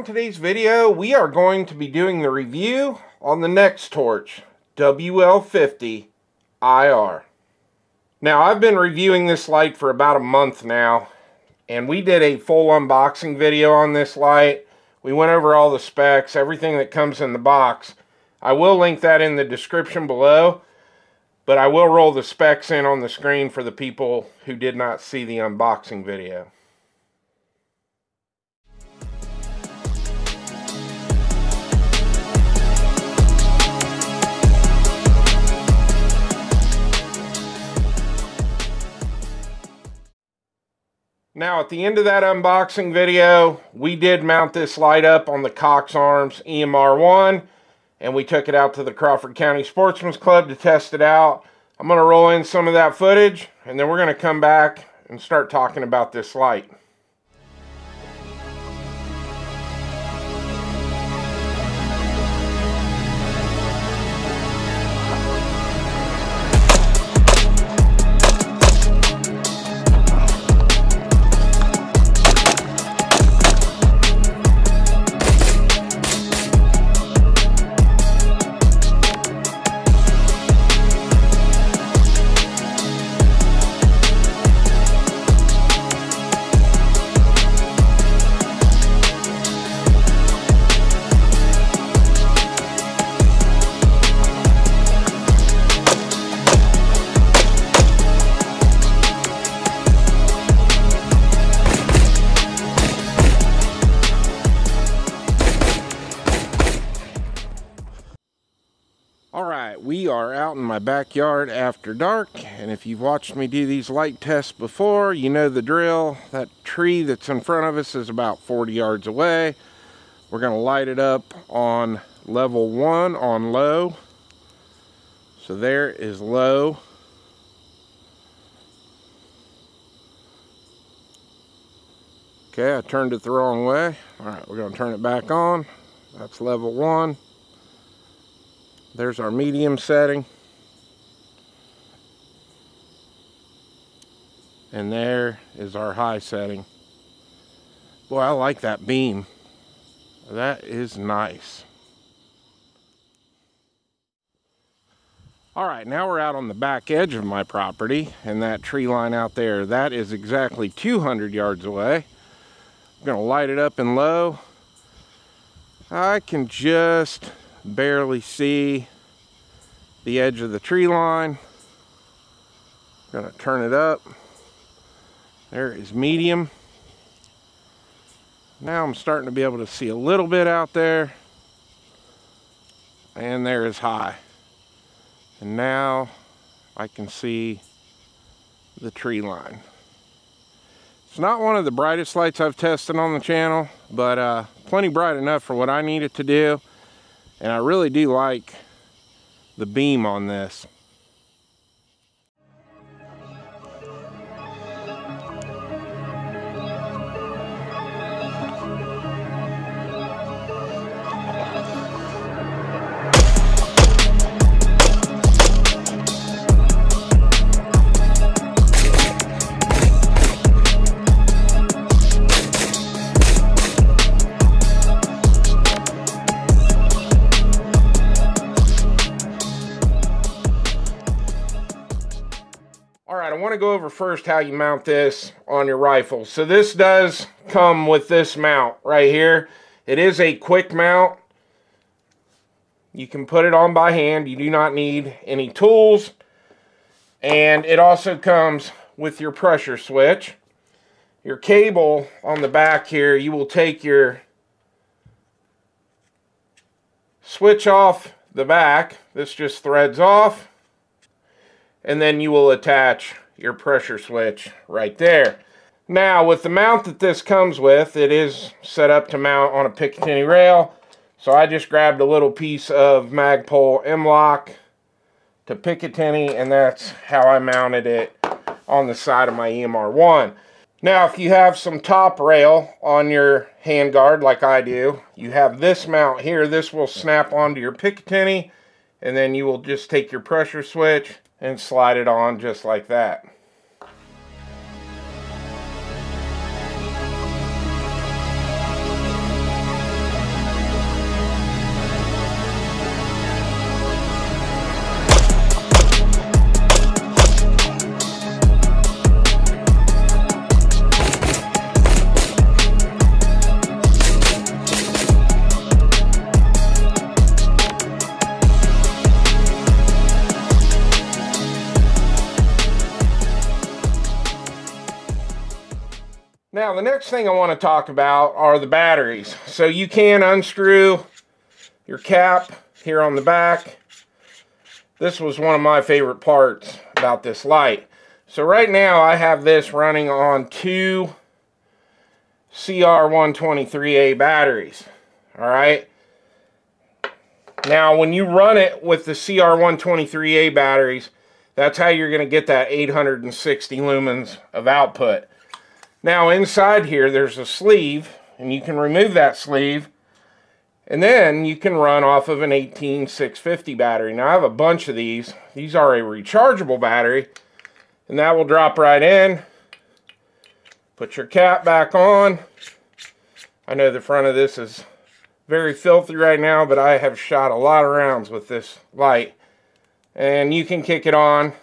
on today's video, we are going to be doing the review on the Nextorch WL50IR. Now, I've been reviewing this light for about a month now, and we did a full unboxing video on this light. We went over all the specs, everything that comes in the box. I will link that in the description below, but I will roll the specs in on the screen for the people who did not see the unboxing video. Now, at the end of that unboxing video, we did mount this light up on the Cox Arms EMR1, and we took it out to the Crawford County Sportsman's Club to test it out. I'm going to roll in some of that footage, and then we're going to come back and start talking about this light. Alright, we are out in my backyard after dark, and if you've watched me do these light tests before, you know the drill. That tree that's in front of us is about 40 yards away. We're going to light it up on level 1 on low. So there is low. Okay, I turned it the wrong way. Alright, we're going to turn it back on. That's level 1. There's our medium setting. And there is our high setting. Boy, I like that beam. That is nice. Alright, now we're out on the back edge of my property, and that tree line out there, that is exactly 200 yards away. I'm going to light it up in low. I can just barely see the edge of the tree line. Gonna turn it up. There is medium. Now I'm starting to be able to see a little bit out there, and there is high. And now I can see the tree line. It's not one of the brightest lights I've tested on the channel, but plenty bright enough for what I need it to do. And I really do like the beam on this. Alright, I want to go over first how you mount this on your rifle. So this does come with this mount right here. It is a quick mount. You can put it on by hand. You do not need any tools. And it also comes with your pressure switch. Your cable on the back here, you will take your switch off the back. This just threads off. And then you will attach your pressure switch right there. Now, with the mount that this comes with, it is set up to mount on a Picatinny rail. So I just grabbed a little piece of Magpul M-Lock to Picatinny, and that's how I mounted it on the side of my EMR1. Now, if you have some top rail on your handguard like I do, you have this mount here. This will snap onto your Picatinny, and then you will just take your pressure switch and slide it on just like that. Now, the next thing I want to talk about are the batteries. So you can unscrew your cap here on the back. This was one of my favorite parts about this light. So right now I have this running on two CR123A batteries. Alright. Now when you run it with the CR123A batteries, that's how you're going to get that 860 lumens of output. Now inside here there's a sleeve, and you can remove that sleeve, and then you can run off of an 18650 battery. Now I have a bunch of these. These are a rechargeable battery, and that will drop right in. Put your cap back on. I know the front of this is very filthy right now, but I have shot a lot of rounds with this light. And you can kick it on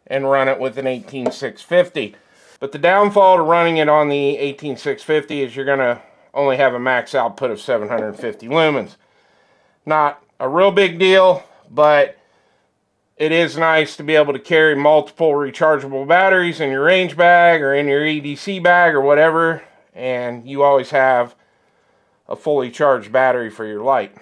and run it with an 18650. But the downfall to running it on the 18650 is you're going to only have a max output of 750 lumens. Not a real big deal, but it is nice to be able to carry multiple rechargeable batteries in your range bag or in your EDC bag or whatever, and you always have a fully charged battery for your light.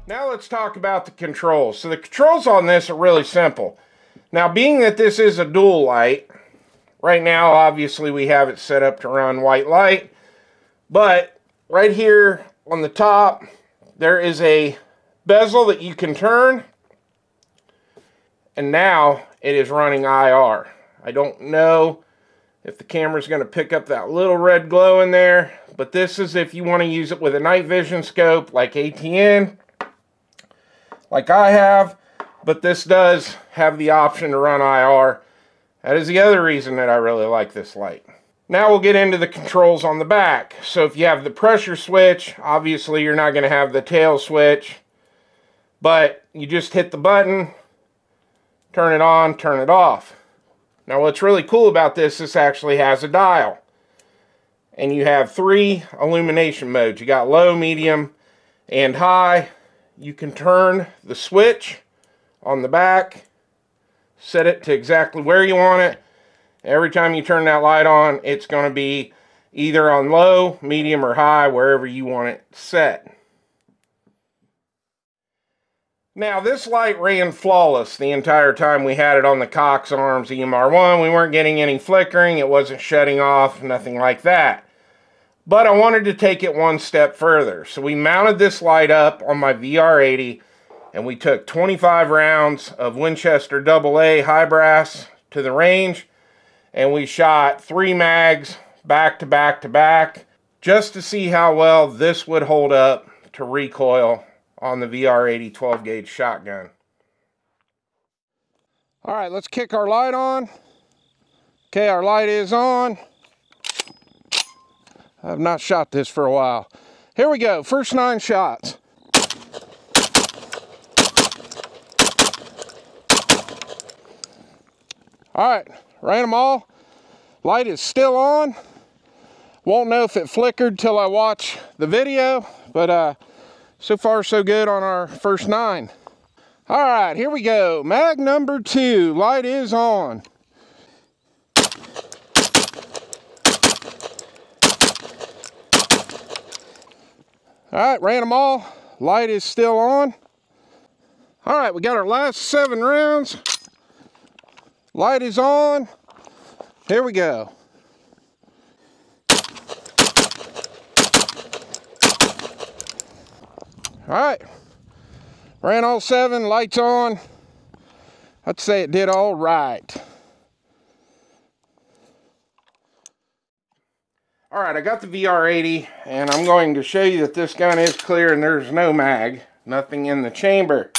Now let's talk about the controls. So the controls on this are really simple. Now, being that this is a dual light, right now obviously we have it set up to run white light, but right here on the top there is a bezel that you can turn, and now it is running IR. I don't know if the camera's going to pick up that little red glow in there, but this is if you want to use it with a night vision scope like ATN, like I have, but this does have the option to run IR. That is the other reason that I really like this light. Now we'll get into the controls on the back. So if you have the pressure switch, obviously you're not going to have the tail switch, but you just hit the button, turn it on, turn it off. Now what's really cool about this, this actually has a dial. And you have 3 illumination modes. You got low, medium, and high. You can turn the switch on the back, set it to exactly where you want it. Every time you turn that light on, it's going to be either on low, medium, or high, wherever you want it set. Now, this light ran flawless the entire time we had it on the Cox Arms EMR1. We weren't getting any flickering. It wasn't shutting off, nothing like that. But I wanted to take it one step further. So we mounted this light up on my VR80, and we took 25 rounds of Winchester AA high brass to the range, and we shot 3 mags back to back to back just to see how well this would hold up to recoil on the VR80 12 gauge shotgun. All right, let's kick our light on. Okay, our light is on. I've not shot this for a while. Here we go, first 9 shots. All right, ran them all. Light is still on. Won't know if it flickered till I watch the video, but so far so good on our first 9. All right, here we go. Mag number 2, light is on. All right, ran them all. Light is still on. All right, we got our last 7 rounds. Light is on. Here we go. All right, ran all 7, lights on. I'd say it did all right. All right, I got the VR80, and I'm going to show you that this gun is clear and there's no mag, nothing in the chamber.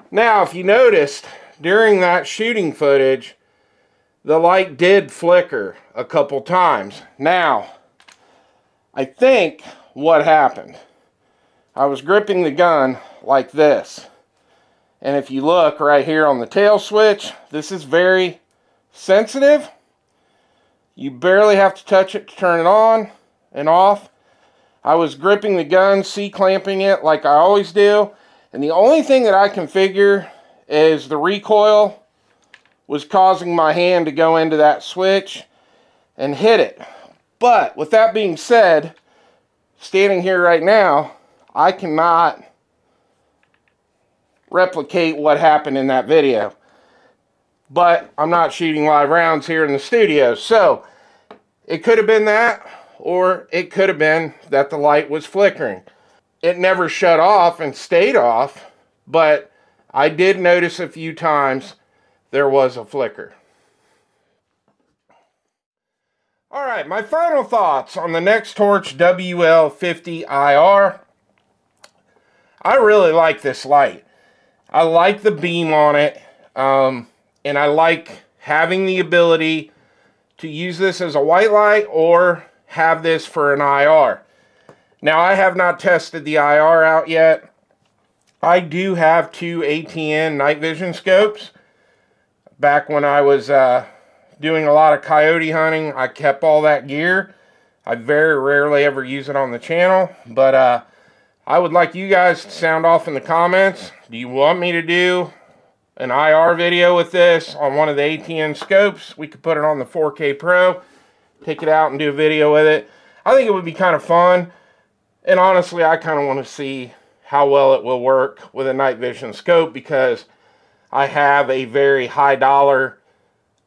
Now, if you noticed, during that shooting footage, the light did flicker a couple times. Now, I think what happened, I was gripping the gun like this. And if you look right here on the tail switch, this is very sensitive. You barely have to touch it to turn it on and off. I was gripping the gun, C-clamping it like I always do. And the only thing that I can figure is the recoil was causing my hand to go into that switch and hit it. But with that being said, standing here right now, I cannot replicate what happened in that video. But I'm not shooting live rounds here in the studio, so it could have been that, or it could have been that the light was flickering. It never shut off and stayed off, but I did notice a few times there was a flicker. Alright, my final thoughts on the Nextorch WL50IR. I really like this light. I like the beam on it, and I like having the ability to use this as a white light or have this for an IR. Now, I have not tested the IR out yet. I do have two ATN night vision scopes. Back when I was doing a lot of coyote hunting, I kept all that gear. I very rarely ever use it on the channel, but I would like you guys to sound off in the comments. Do you want me to do an IR video with this on one of the ATN scopes? We could put it on the 4K Pro, take it out and do a video with it. I think it would be kind of fun, and honestly, I kind of want to see how well it will work with a night vision scope, because I have a very high dollar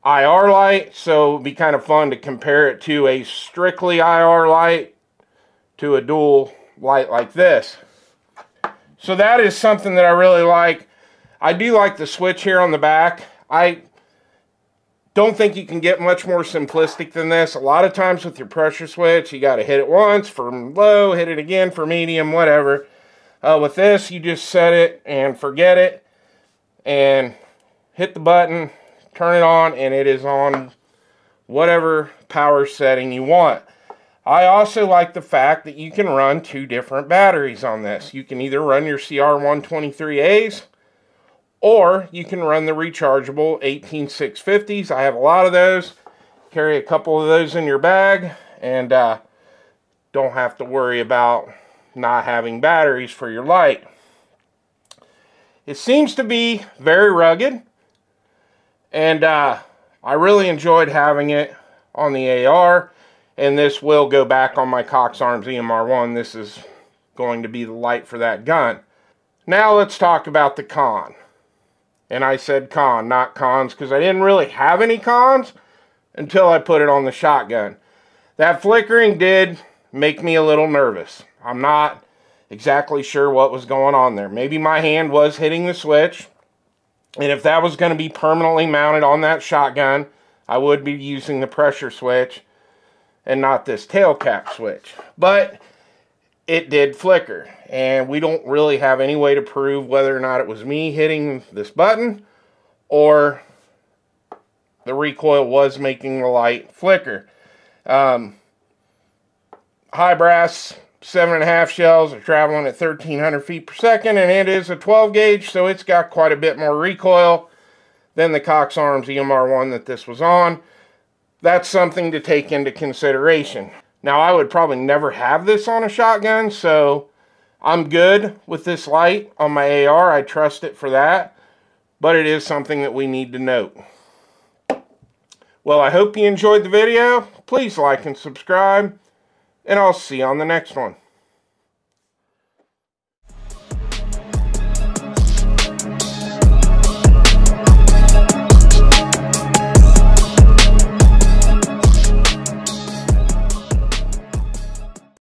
IR light, so it would be kind of fun to compare it to a strictly IR light to a dual light like this. So that is something that I really like. I do like the switch here on the back. I don't think you can get much more simplistic than this. A lot of times with your pressure switch, you got to hit it once for low, hit it again for medium, whatever. With this, you just set it and forget it, and hit the button, turn it on, and it is on whatever power setting you want. I also like the fact that you can run two different batteries on this. You can either run your CR123As, or you can run the rechargeable 18650s. I have a lot of those. Carry a couple of those in your bag, and don't have to worry about not having batteries for your light. It seems to be very rugged, and I really enjoyed having it on the AR, and this will go back on my Cox Arms EMR1. This is going to be the light for that gun. Now let's talk about the con. And I said con, not cons, because I didn't really have any cons until I put it on the shotgun. That flickering did make me a little nervous. I'm not exactly sure what was going on there. Maybe my hand was hitting the switch, and if that was going to be permanently mounted on that shotgun, I would be using the pressure switch and not this tail cap switch. But it did flicker, and we don't really have any way to prove whether or not it was me hitting this button or the recoil was making the light flicker. High brass 7.5 shells are traveling at 1,300 feet per second, and it is a 12 gauge, so it's got quite a bit more recoil than the Cox Arms EMR1 that this was on. That's something to take into consideration. Now, I would probably never have this on a shotgun, so I'm good with this light on my AR. I trust it for that, but it is something that we need to note. Well, I hope you enjoyed the video. Please like and subscribe, and I'll see you on the next one.